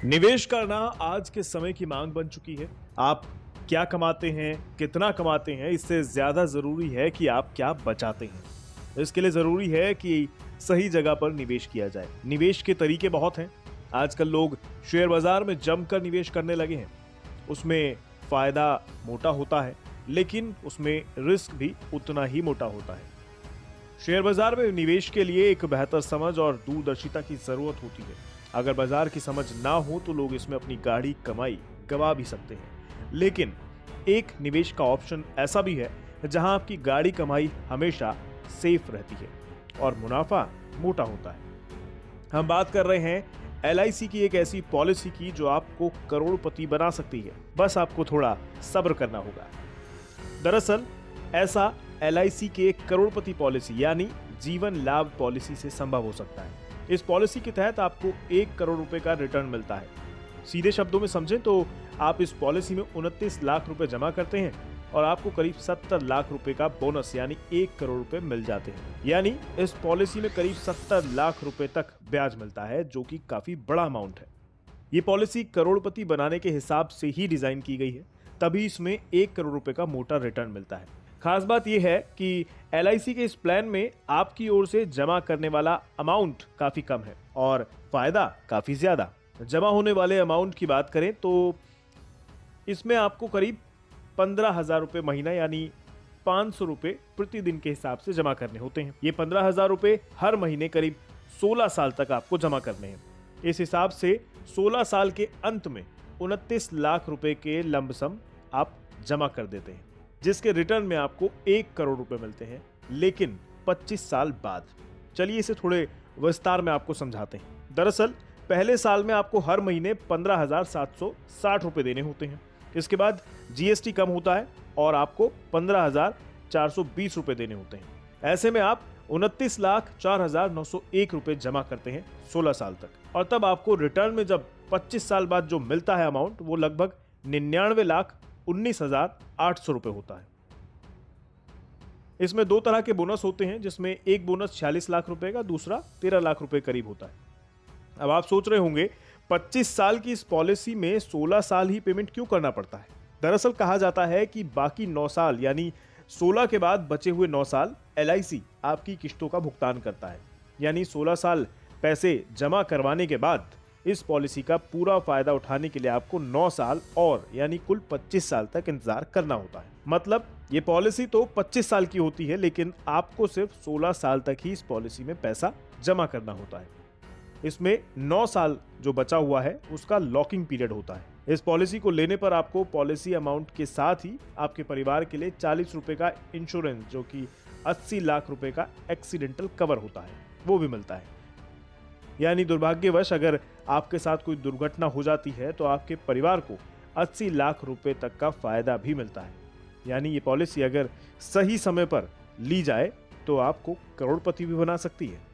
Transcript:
निवेश करना आज के समय की मांग बन चुकी है। आप क्या कमाते हैं, कितना कमाते हैं, इससे ज्यादा जरूरी है कि आप क्या बचाते हैं। इसके लिए जरूरी है कि सही जगह पर निवेश किया जाए। निवेश के तरीके बहुत हैं। आजकल लोग शेयर बाजार में जमकर निवेश करने लगे हैं। उसमें फायदा मोटा होता है, लेकिन उसमें रिस्क भी उतना ही मोटा होता है। शेयर बाजार में निवेश के लिए एक बेहतर समझ और दूरदर्शिता की जरूरत होती है। अगर बाजार की समझ ना हो तो लोग इसमें अपनी गाढ़ी कमाई गवा भी सकते हैं। लेकिन एक निवेश का ऑप्शन ऐसा भी है जहां आपकी गाढ़ी कमाई हमेशा सेफ रहती है और मुनाफा मोटा होता है। हम बात कर रहे हैं LIC की एक ऐसी पॉलिसी की जो आपको करोड़पति बना सकती है। बस आपको थोड़ा सब्र करना होगा। दरअसल ऐसा LIC के करोड़पति पॉलिसी यानी जीवन लाभ पॉलिसी से संभव हो सकता है। इस पॉलिसी के तहत आपको 1 करोड़ रुपए का रिटर्न मिलता है। सीधे शब्दों में समझें तो आप इस पॉलिसी में 29 लाख रुपए जमा करते हैं और आपको करीब 70 लाख रुपए का बोनस यानी 1 करोड़ रुपए मिल जाते हैं। यानी इस पॉलिसी में करीब 70 लाख रुपए तक ब्याज मिलता है, जो कि काफी बड़ा अमाउंट है। ये पॉलिसी करोड़पति बनाने के हिसाब से ही डिजाइन की गई है, तभी इसमें 1 करोड़ रुपए का मोटा रिटर्न मिलता है। खास बात यह है कि LIC के इस प्लान में आपकी ओर से जमा करने वाला अमाउंट काफी कम है और फायदा काफी ज्यादा। जमा होने वाले अमाउंट की बात करें तो इसमें आपको करीब 15,000 रुपए महीना यानी 500 रुपए प्रतिदिन के हिसाब से जमा करने होते हैं। ये 15,000 रुपए हर महीने करीब 16 साल तक आपको जमा करने हैं। इस हिसाब से 16 साल के अंत में 29 लाख रुपए के लंबसम आप जमा कर देते हैं, जिसके रिटर्न में आपको 1 करोड़ रुपए मिलते हैं, लेकिन 25 साल बाद। चलिए इसे थोड़े विस्तार में आपको समझाते हैं। दरअसल पहले साल में आपको हर महीने 15,760 रुपए देने होते हैं। इसके बाद GST कम होता है और आपको 15,420 रुपए देने होते हैं। ऐसे में आप 29,04,901 रुपए जमा करते हैं 16 साल तक, और तब आपको रिटर्न में जब 25 साल बाद जो मिलता है अमाउंट, वो लगभग 99,19,800 रुपए होता है। इसमें 2 तरह के बोनस होते हैं, जिसमें एक बोनस 46 लाख रुपए का, दूसरा 13 लाख रुपए करीब होता है। अब आप सोच रहे होंगे 25 साल की इस पॉलिसी में 16 साल ही पेमेंट क्यों करना पड़ता है। दरअसल कहा जाता है कि बाकी 9 साल यानी 16 के बाद बचे हुए 9 साल LIC आपकी किश्तों का भुगतान करता है। यानी 16 साल पैसे जमा करवाने के बाद इस पॉलिसी का पूरा फायदा उठाने के लिए आपको 9 साल और यानी कुल 25 साल तक इंतजार करना होता है। मतलब ये पॉलिसी तो 25 साल की होती है, लेकिन आपको सिर्फ 16 साल तक ही इस पॉलिसी में पैसा जमा करना होता है। इसमें 9 साल जो बचा हुआ है उसका लॉकिंग पीरियड होता है। इस पॉलिसी को लेने पर आपको पॉलिसी अमाउंट के साथ ही आपके परिवार के लिए 40 रुपए का इंश्योरेंस, जो कि 80 लाख रुपए का एक्सीडेंटल कवर होता है, वो भी मिलता है। यानी दुर्भाग्यवश अगर आपके साथ कोई दुर्घटना हो जाती है तो आपके परिवार को 80 लाख रुपए तक का फायदा भी मिलता है। यानी ये पॉलिसी अगर सही समय पर ली जाए तो आपको करोड़पति भी बना सकती है।